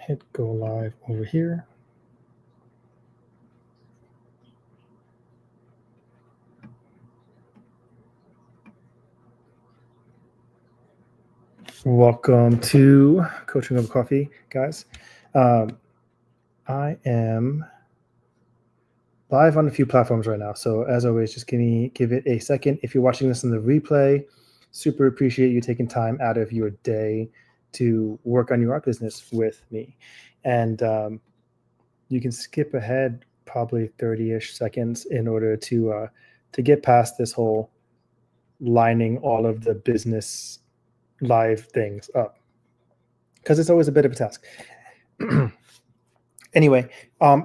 hit go live over here. Welcome to Coaching Over Coffee, guys. I am live on a few platforms right now. So as always, just give it a second. If you're watching this in the replay, super appreciate you taking time out of your day to work on your art business with me. And you can skip ahead probably 30-ish seconds in order to get past this whole lining all of the business live things up, because it's always a bit of a task. Anyway,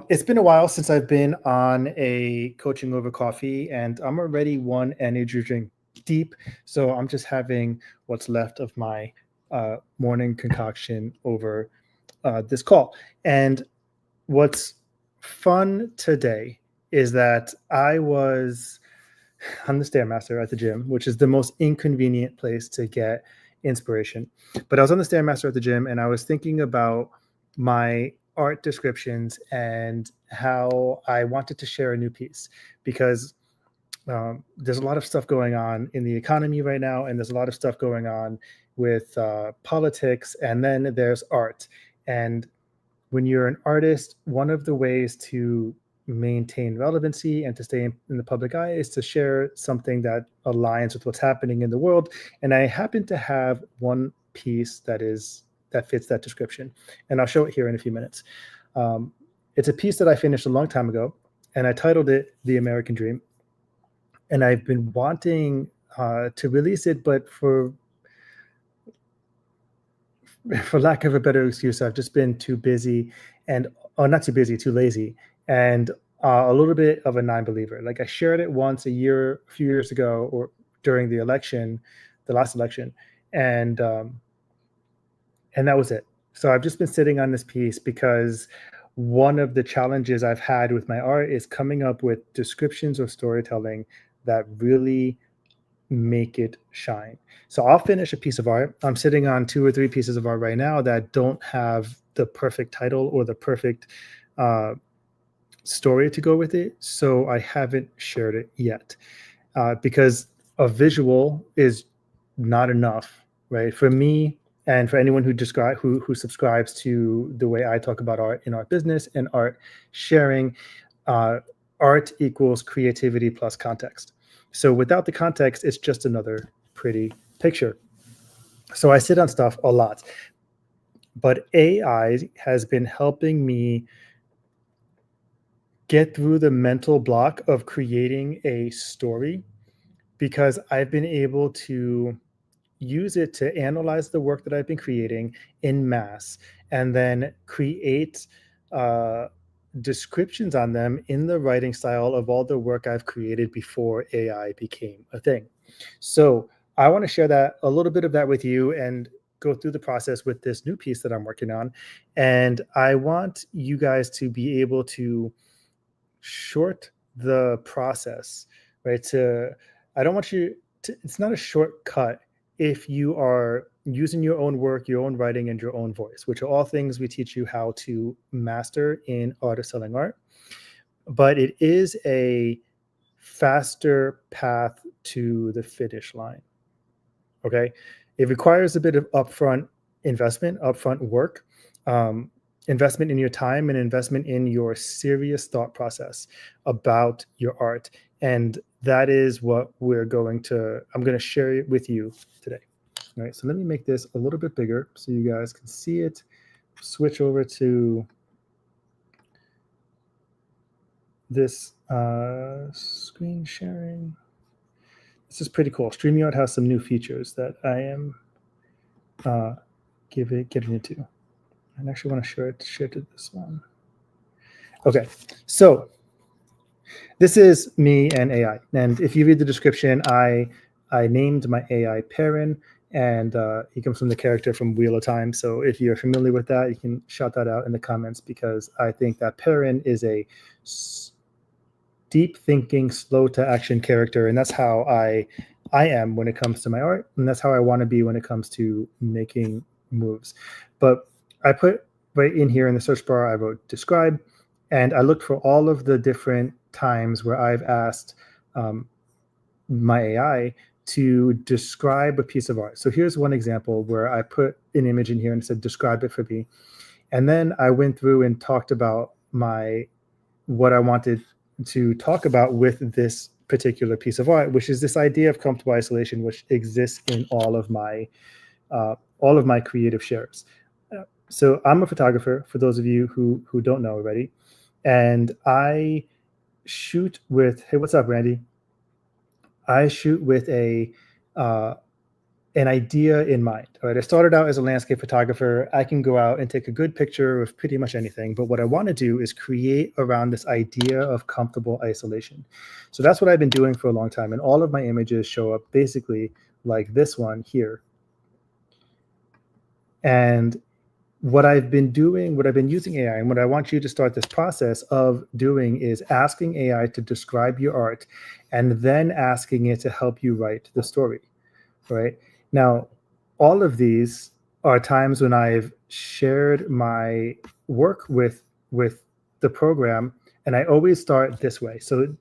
it's been a while since I've been on a Coaching Over Coffee, and I'm already one energy drink deep. So I'm just having what's left of my morning concoction over this call. And what's fun today is that I was on the Stairmaster at the gym, which is the most inconvenient place to get inspiration. But I was on the Stairmaster at the gym, and I was thinking about my art descriptions and how I wanted to share a new piece, because there's a lot of stuff going on in the economy right now, and there's a lot of stuff going on with politics, and then there's art. And when you're an artist, one of the ways to maintain relevancy and to stay in the public eye is to share something that aligns with what's happening in the world. And I happen to have one piece that fits that description, and I'll show it here in a few minutes. It's a piece that I finished a long time ago, and I titled it The American Dream. And I've been wanting to release it, but for lack of a better excuse, I've just been too busy, and not too busy, too lazy, and a little bit of a non-believer. Like, I shared it once a few years ago, or during the last election, and that was it. So I've just been sitting on this piece because one of the challenges I've had with my art is coming up with descriptions or storytelling that really make it shine. So I'll finish a piece of art. I'm sitting on 2 or 3 pieces of art right now that don't have the perfect title or the perfect story to go with it. So I haven't shared it yet because a visual is not enough, right? For me, and for anyone who subscribes to the way I talk about art in art business and art sharing, art equals creativity plus context. So without the context, it's just another pretty picture. So I sit on stuff a lot, but AI has been helping me get through the mental block of creating a story, because I've been able to use it to analyze the work that I've been creating in mass, and then create descriptions on them in the writing style of all the work I've created before AI became a thing. So I want to share a little bit of that with you, and go through the process with this new piece that I'm working on. And I want you guys to be able to short the process, right? I don't want you to, it's not a shortcut if you are using your own work, your own writing, and your own voice, which are all things we teach you how to master in Art of Selling Art. But it is a faster path to the finish line, okay? It requires a bit of upfront investment, upfront work, investment in your time, and investment in your serious thought process about your art. And that is what I'm going to share it with you today. All right, so let me make this a little bit bigger so you guys can see it. Switch over to this screen sharing. This is pretty cool. StreamYard has some new features that I am getting into. I actually want to share to this one. Okay, so this is me and AI. And if you read the description, I named my AI Perrin, and he comes from the character from Wheel of Time. So if you're familiar with that, you can shout that out in the comments, because I think that Perrin is a deep thinking, slow to action character. And that's how I am when it comes to my art. And that's how I want to be when it comes to making moves. But I put right in here in the search bar, I wrote describe, and I looked for all of the different times where I've asked my AI to describe a piece of art. So here's one example where I put an image in here and said, describe it for me. And then I went through and talked about what I wanted to talk about with this particular piece of art, which is this idea of comfortable isolation, which exists in all of my creative shares. So I'm a photographer, for those of you who don't know already, and I shoot with, hey, what's up, Randy? I shoot with an idea in mind. All right, I started out as a landscape photographer. I can go out and take a good picture of pretty much anything, but what I want to do is create around this idea of comfortable isolation. So that's what I've been doing for a long time, and all of my images show up basically like this one here. And what I've been using AI, and what I want you to start this process of doing is asking AI to describe your art and then asking it to help you write the story, right? Now, all of these are times when I've shared my work with the program, and I always start this way. So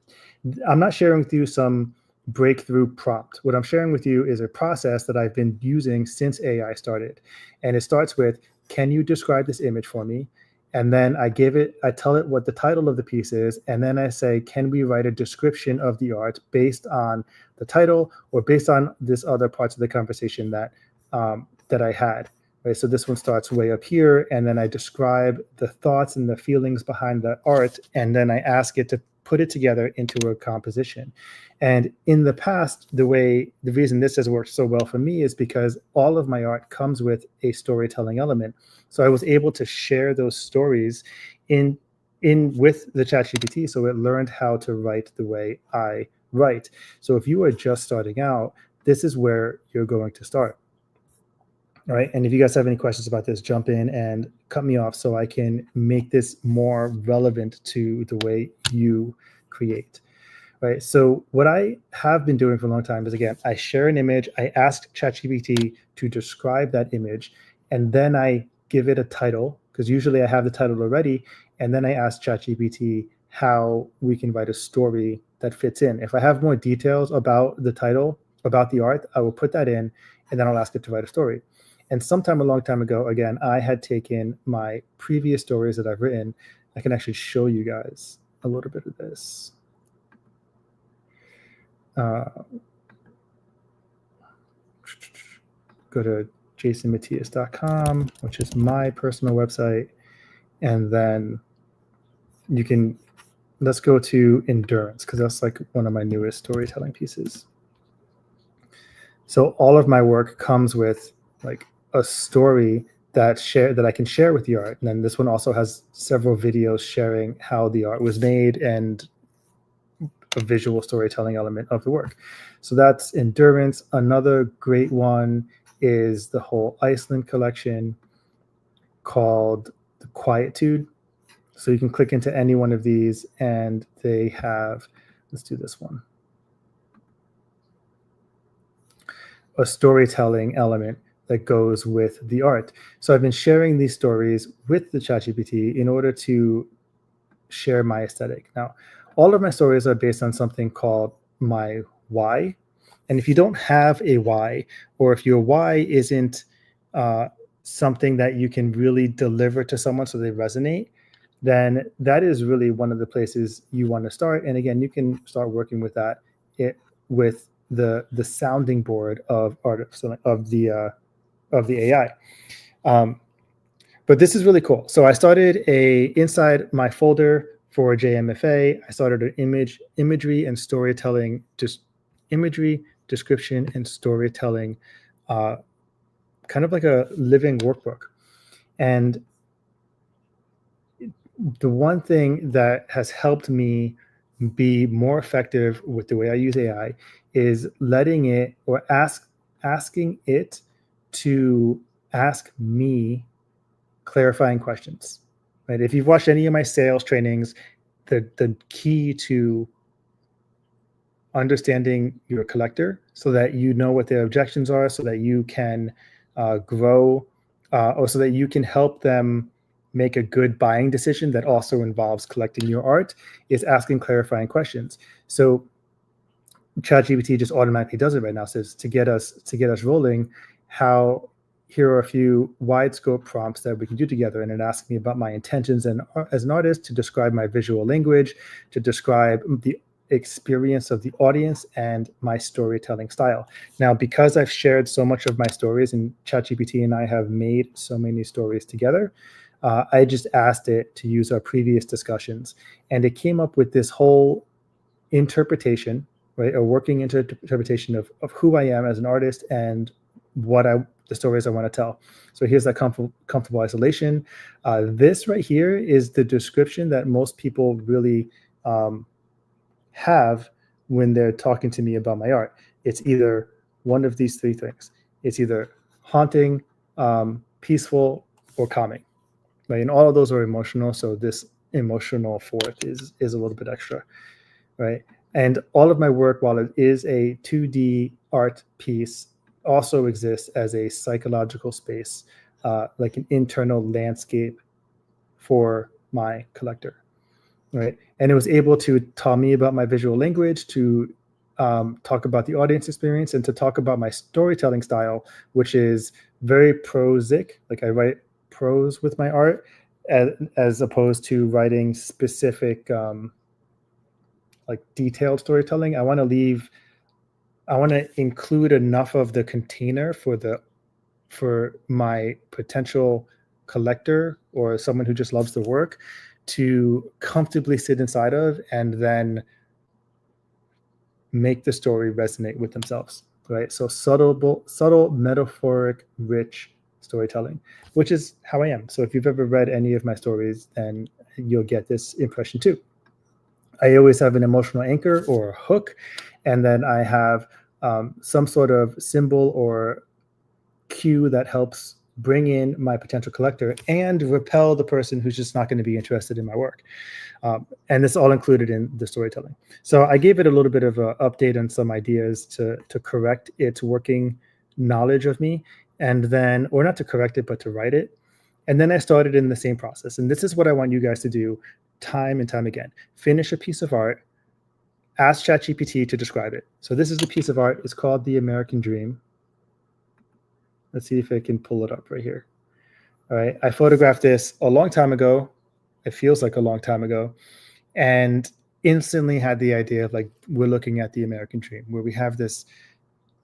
I'm not sharing with you some breakthrough prompt. What I'm sharing with you is a process that I've been using since AI started. And it starts with, can you describe this image for me? And then I tell it what the title of the piece is. And then I say, can we write a description of the art based on the title or based on this other parts of the conversation that I had. Right? So this one starts way up here, and then I describe the thoughts and the feelings behind the art, and then I ask it to put it together into a composition. And in the past, the reason this has worked so well for me is because all of my art comes with a storytelling element. So I was able to share those stories in with the ChatGPT, so it learned how to write the way I write. So if you are just starting out, this is where you're going to start. All right. And if you guys have any questions about this, jump in and cut me off so I can make this more relevant to the way you create. Right. So what I have been doing for a long time is, again, I share an image, I ask ChatGPT to describe that image, and then I give it a title, because usually I have the title already, and then I ask ChatGPT how we can write a story that fits in. If I have more details about the title, about the art, I will put that in, and then I'll ask it to write a story. And sometime a long time ago, again, I had taken my previous stories that I've written. I can actually show you guys a little bit of this. Go to jasonmatias.com, which is my personal website. And then let's go to endurance, because that's like one of my newest storytelling pieces. So all of my work comes with like a story that I can share with the art. And then this one also has several videos sharing how the art was made and a visual storytelling element of the work. So that's endurance. Another great one is the whole Iceland collection called the Quietude. So you can click into any one of these, and they have, let's do this one, a storytelling element that goes with the art. So I've been sharing these stories with the ChatGPT in order to share my aesthetic. Now, all of my stories are based on something called my why. And if you don't have a why, or if your why isn't something that you can really deliver to someone so they resonate, then that is really one of the places you want to start. And again, you can start working with that with the sounding board of the AI. But this is really cool. So I started inside my folder for JMFA, I started an imagery and storytelling, just imagery, description, and storytelling, kind of like a living workbook. And the one thing that has helped me be more effective with the way I use AI is letting it, or asking it to ask me clarifying questions. Right? If you've watched any of my sales trainings, the key to understanding your collector so that you know what their objections are, so that you can grow, or so that you can help them make a good buying decision that also involves collecting your art is asking clarifying questions. So ChatGPT just automatically does it right now. Says to get us rolling, here are a few wide scope prompts that we can do together, and it asks me about my intentions and as an artist, to describe my visual language, to describe the experience of the audience, and my storytelling style. Now, because I've shared so much of my stories, and ChatGPT and I have made so many stories together, I just asked it to use our previous discussions, and it came up with this whole interpretation, right? A working interpretation of who I am as an artist and the stories I want to tell. So here's that comfortable isolation. This right here is the description that most people really have when they're talking to me about my art. It's either one of these three things. It's either haunting, peaceful, or calming, right? And all of those are emotional. So this emotional fourth is a little bit extra, right? And all of my work, while it is a 2D art piece, also exists as a psychological space, like an internal landscape for my collector, right? And it was able to tell me about my visual language, to talk about the audience experience, and to talk about my storytelling style, which is very prosic. Like I write prose with my art, as opposed to writing specific like detailed storytelling. I want to include enough of the container for my potential collector or someone who just loves the work to comfortably sit inside of, and then make the story resonate with themselves, right? So subtle, metaphoric, rich storytelling, which is how I am. So if you've ever read any of my stories, then you'll get this impression too. I always have an emotional anchor or a hook, and then I have some sort of symbol or cue that helps bring in my potential collector and repel the person who's just not going to be interested in my work. And this all included in the storytelling. So I gave it a little bit of an update on some ideas to correct its working knowledge of me, and then, or not to correct it, but to write it. And then I started in the same process. And this is what I want you guys to do time and time again. Finish a piece of art, ask ChatGPT to describe it. So this is the piece of art. It's called The American Dream. Let's see if I can pull it up right here. All right. I photographed this a long time ago. It feels like a long time ago. And instantly had the idea of, like, we're looking at the American Dream, where we have this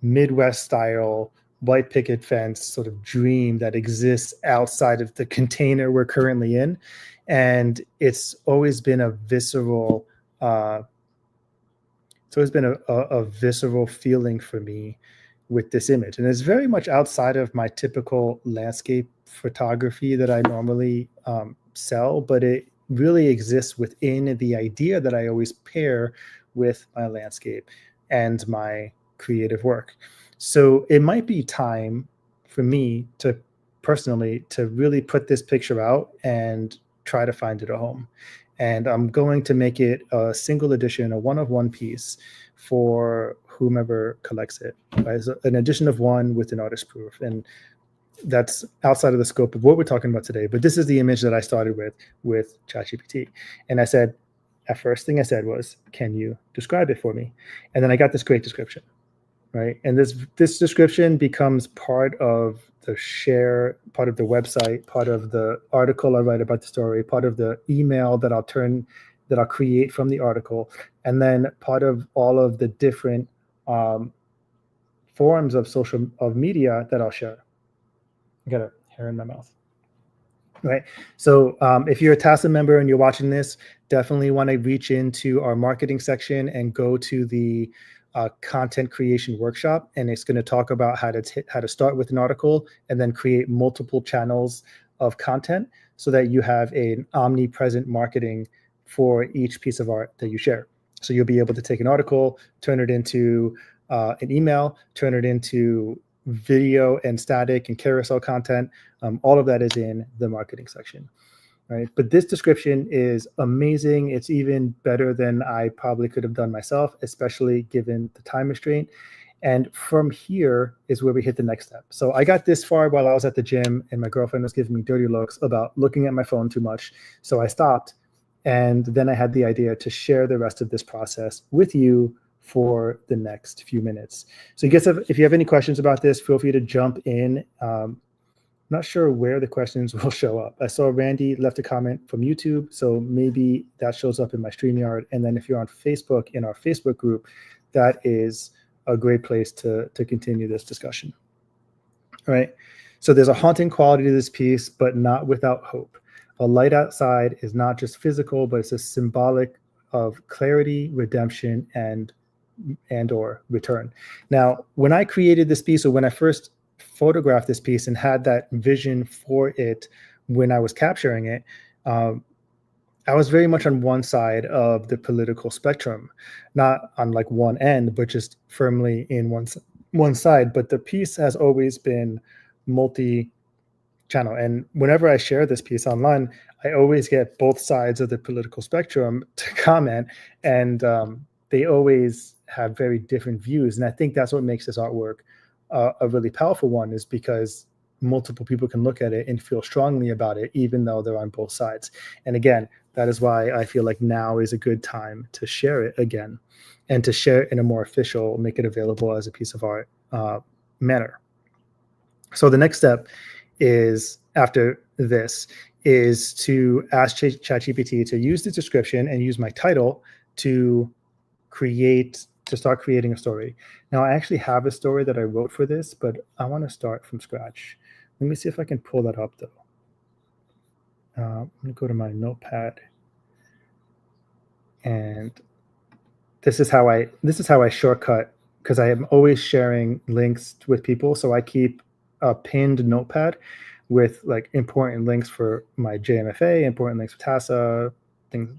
Midwest style white picket fence sort of dream that exists outside of the container we're currently in. And it's always been a visceral, a visceral feeling for me with this image. And it's very much outside of my typical landscape photography that I normally sell, but it really exists within the idea that I always pair with my landscape and my creative work. So it might be time for me to personally to really put this picture out and try to find it a home. And I'm going to make it a single edition, a one-of-one piece for whomever collects it, right? So an edition of one with an artist proof. And that's outside of the scope of what we're talking about today. But this is the image that I started with ChatGPT. And I said, first thing I said was, can you describe it for me? And then I got this great description, right? And this description becomes part of the part of the website, part of the article I write about the story, part of the email that I'll create from the article, and then part of all of the different forms of media that I'll share. I got a hair in my mouth. Right. So if you're a TASA member and you're watching this, definitely want to reach into our marketing section and go to the content creation workshop. And it's going to talk about how to start with an article and then create multiple channels of content so that you have an omnipresent marketing for each piece of art that you share. So you'll be able to take an article, turn it into an email, turn it into video and static and carousel content. All of that is in the marketing section, right? But this description is amazing. It's even better than I probably could have done myself, especially given the time restraint. And from here is where we hit the next step. So I got this far while I was at the gym, and my girlfriend was giving me dirty looks about looking at my phone too much. So I stopped. And then I had the idea to share the rest of this process with you for the next few minutes. So you guys if you have any questions about this, feel free to jump in. Not sure where the questions will show up. I saw Randy left a comment from YouTube, so maybe that shows up in my StreamYard. And then if you're on Facebook, in our Facebook group, that is a great place to continue this discussion. All right. So there's a haunting quality to this piece, but not without hope. A light outside is not just physical, but it's a symbolic of clarity, redemption, and or return. Now, when I created this piece, or when I first photographed this piece and had that vision for it when I was capturing it, I was very much on one side of the political spectrum, not on like one end, but just firmly in one side. But the piece has always been multi-channel. And whenever I share this piece online, I always get both sides of the political spectrum to comment, and they always have very different views. And I think that's what makes this artwork a really powerful one, is because multiple people can look at it and feel strongly about it, even though they're on both sides. And again, that is why I feel like now is a good time to share it again, and to share it in a more official, make it available as a piece of art manner. So the next step is, after this, is to ask ChatGPT to use the description and use my title to start creating a story. Now, I actually have a story that I wrote for this, but I want to start from scratch. Let me see if I can pull that up, though. I'm going to go to my notepad, and this is how I shortcut, because I am always sharing links with people. So I keep a pinned notepad with like important links for my JMFA, important links for TASA, things,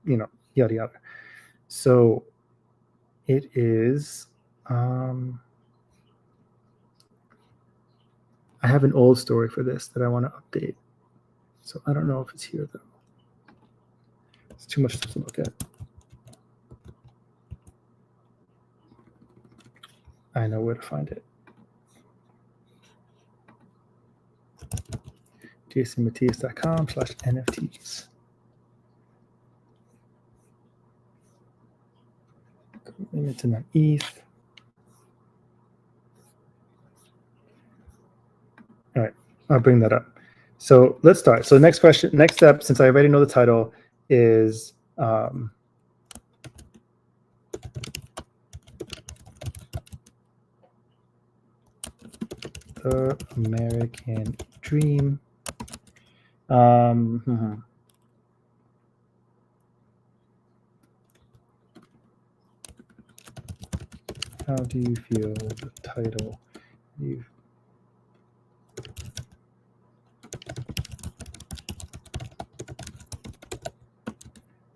yada yada. So it is, I have an old story for this that I want to update. So I don't know if it's here, though. It's too much stuff to look at. I know where to find it. jasonmatias.com/NFTs. Limit to ETH. All right, I'll bring that up. So let's start. So next step, since I already know the title, is the American Dream. How do you feel the title?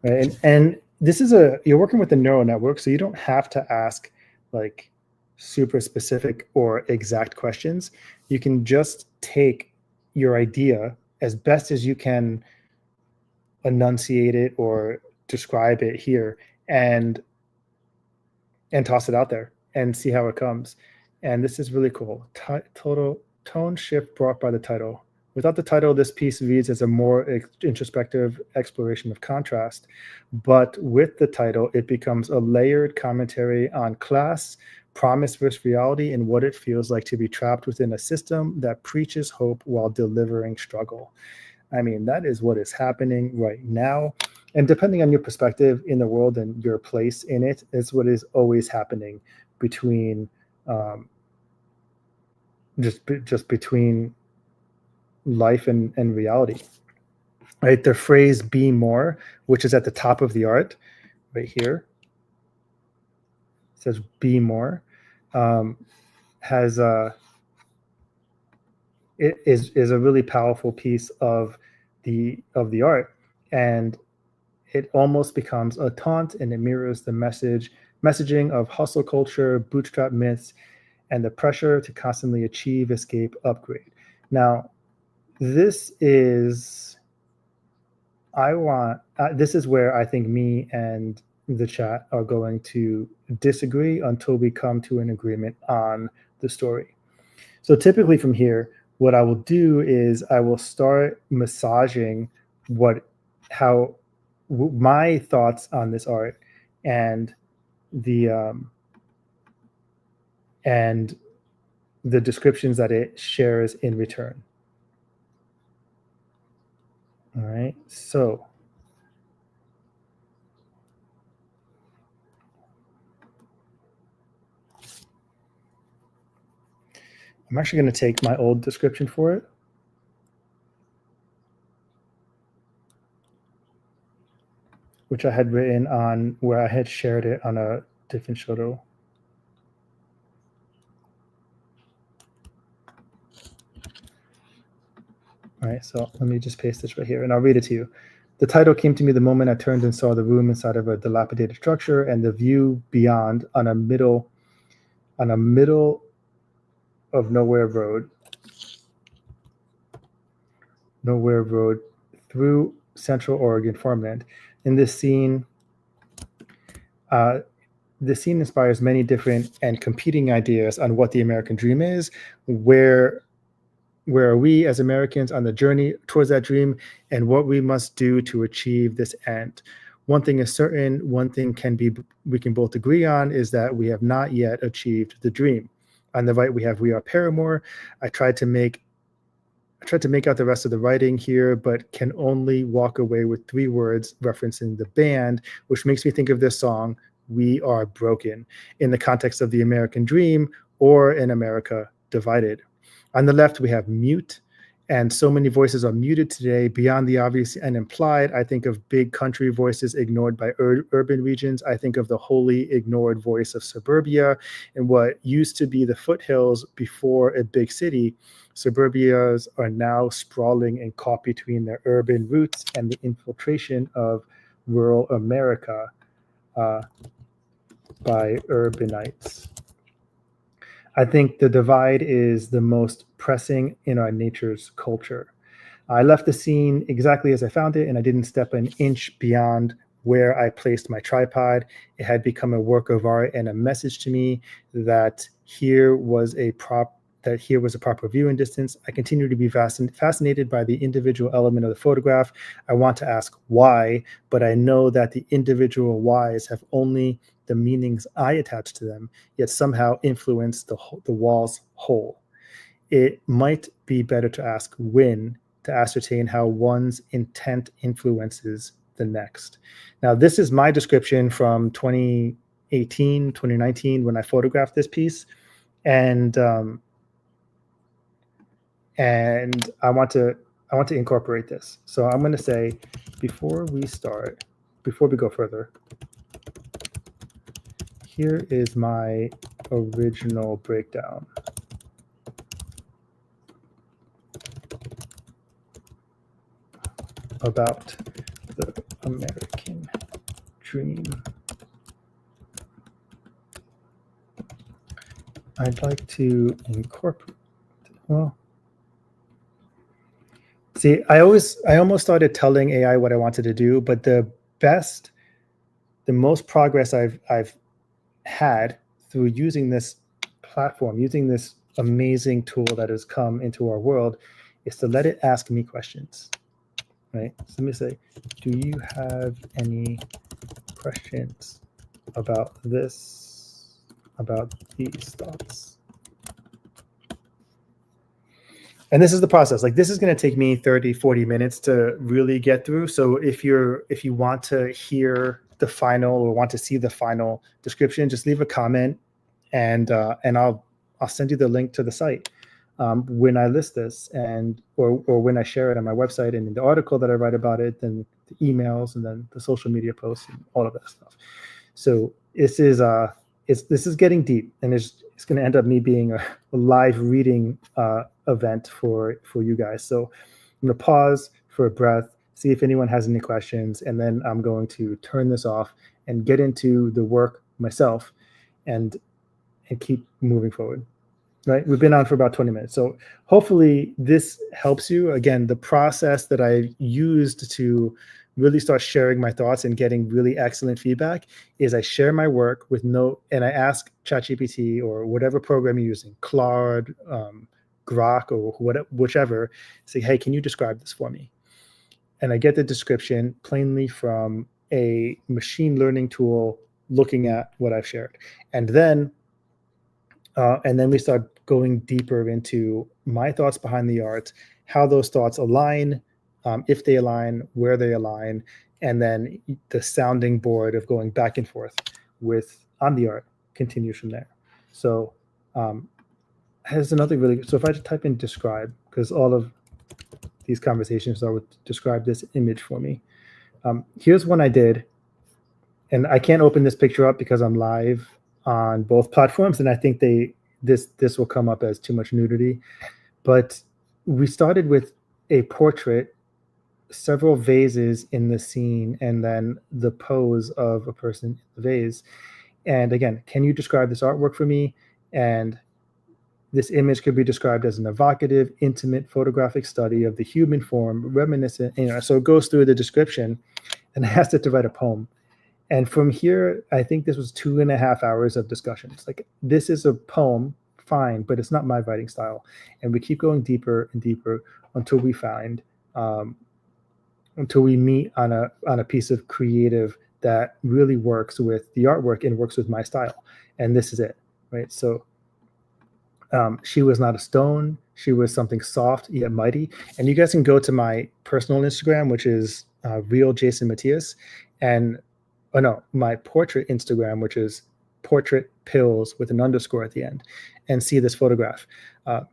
Right, and this is you're working with a neural network, so you don't have to ask like super specific or exact questions. You can just take your idea as best as you can, enunciate it or describe it here, and toss it out there and see how it comes. And this is really cool. Total tone shift brought by the title. Without the title, this piece reads as a more introspective exploration of contrast. But with the title, it becomes a layered commentary on class, promise versus reality, and what it feels like to be trapped within a system that preaches hope while delivering struggle. I mean, that is what is happening right now. And depending on your perspective in the world and your place in it, it's what is always happening between just between life and reality, right? The phrase "be more," which is at the top of the art right here, it says "be more," has it is a really powerful piece of the art, and it almost becomes a taunt, and it mirrors the messaging of hustle culture, bootstrap myths, and the pressure to constantly achieve, escape, upgrade. Now, this is where I think me and the chat are going to disagree until we come to an agreement on the story. So typically from here, what I will do is I will start massaging how my thoughts on this art and the and the descriptions that it shares in return. All right, so I'm actually going to take my old description for it, which I had written on where I had shared it on a different shoto. All right, so let me just paste this right here, and I'll read it to you. The title came to me the moment I turned and saw the room inside of a dilapidated structure and the view beyond on a middle of nowhere road through Central Oregon farmland. In this scene, the scene inspires many different and competing ideas on what the American dream is, where are we as Americans on the journey towards that dream, and what we must do to achieve this end. One thing is certain, one thing we can both agree on is that we have not yet achieved the dream. On the right, we have We Are Paramore. I tried to make out the rest of the writing here, but can only walk away with 3 words referencing the band, which makes me think of this song, We Are Broken, in the context of the American dream or in America Divided. On the left, we have mute, and so many voices are muted today beyond the obvious and implied. I think of big country voices ignored by urban regions. I think of the wholly ignored voice of suburbia and what used to be the foothills before a big city. Suburbias are now sprawling and caught between their urban roots and the infiltration of rural America by urbanites. I think the divide is the most pressing in our nature's culture. I left the scene exactly as I found it, and I didn't step an inch beyond where I placed my tripod. It had become a work of art and a message to me that here was a proper viewing distance. I continue to be fascinated by the individual element of the photograph. I want to ask why, but I know that the individual whys have only the meanings I attach to them, yet somehow influence the wall's whole. It might be better to ask when to ascertain how one's intent influences the next. Now, this is my description from 2018, 2019, when I photographed this piece. And I want to incorporate this. So I'm going to say, before we go further, here is my original breakdown. About the American dream. I'd like to incorporate, well, see, I almost started telling AI what I wanted to do, but the most progress I've had through using this platform, using this amazing tool that has come into our world, is to let it ask me questions, right? So let me say, do you have any questions about this, about these thoughts? And this is the process. Like, this is going to take me 30, 40 minutes to really get through. So if you want to hear the final or want to see the final description, just leave a comment, and I'll send you the link to the site when I list this, or when I share it on my website, and in the article that I write about it, then the emails, and then the social media posts and all of that stuff. So this is getting deep, and it's going to end up me being a live reading event for you guys. So I'm going to pause for a breath, see if anyone has any questions, and then I'm going to turn this off and get into the work myself and keep moving forward. Right? We've been on for about 20 minutes. So hopefully this helps you. Again, the process that I used to really start sharing my thoughts and getting really excellent feedback is I share my work and I ask ChatGPT or whatever program you're using, Claude, Grok, or whichever, say, hey, can you describe this for me? And I get the description plainly from a machine learning tool looking at what I've shared. And then we start going deeper into my thoughts behind the art, how those thoughts align, if they align, where they align, and then the sounding board of going back and forth on the art continues from there. So has another so if I just type in describe, because all of these conversations are with describe this image for me. Here's one I did, and I can't open this picture up because I'm live on both platforms, and I think this will come up as too much nudity. But we started with a portrait, several vases in the scene, and then the pose of a person in the vase. And again, can you describe this artwork for me? And this image could be described as an evocative, intimate photographic study of the human form, reminiscent. So it goes through the description, and I asked it to write a poem. And from here, I think this was 2.5 hours of discussions. Like, this is a poem, fine, but it's not my writing style. And we keep going deeper and deeper until we meet on a piece of creative that really works with the artwork and works with my style. And this is it, right? So she was not a stone. She was something soft yet mighty. And you guys can go to my personal Instagram, which is real Jason Matthias, and my portrait Instagram, which is portrait pills with an underscore at the end, and see this photograph.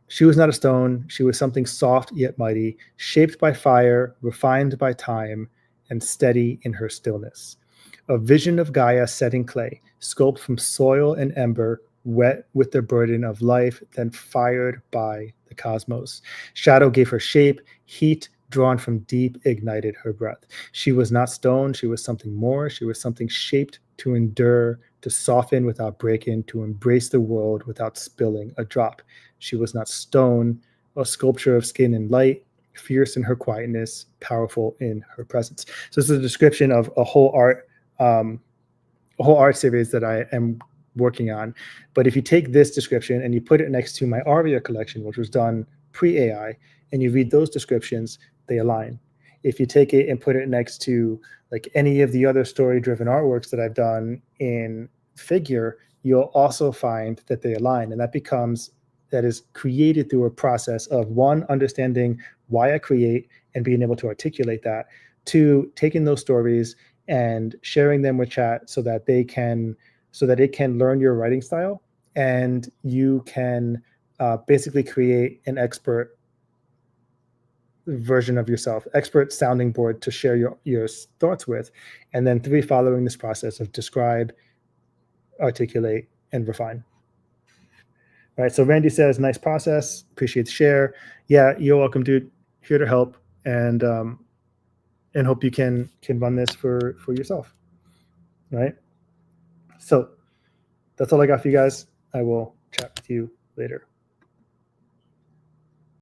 She was not a stone. She was something soft yet mighty, shaped by fire, refined by time, and steady in her stillness. A vision of Gaia set in clay, sculpted from soil and ember, wet with the burden of life, then fired by the cosmos. Shadow gave her shape, heat drawn from deep ignited her breath. She was not stone, she was something more. She was something shaped to endure, to soften without breaking, to embrace the world without spilling a drop. She was not stone, a sculpture of skin and light, fierce in her quietness, powerful in her presence. So this is a description of a whole art series that I am working on. But if you take this description and you put it next to my Aria collection, which was done pre-AI, and you read those descriptions, they align. If you take it and put it next to like any of the other story-driven artworks that I've done in Figure, you'll also find that they align. And that is created through a process of, one, understanding why I create and being able to articulate that, two, taking those stories and sharing them with chat so that it can learn your writing style, and you can basically create an expert version of yourself, expert sounding board to share your thoughts with. And then three, following this process of describe, articulate, and refine. All right, so Randy says, nice process, appreciate the share. Yeah, you're welcome, dude. Here to help, and hope you can run this for yourself. All right, so that's all I got for you guys. I will chat with you later.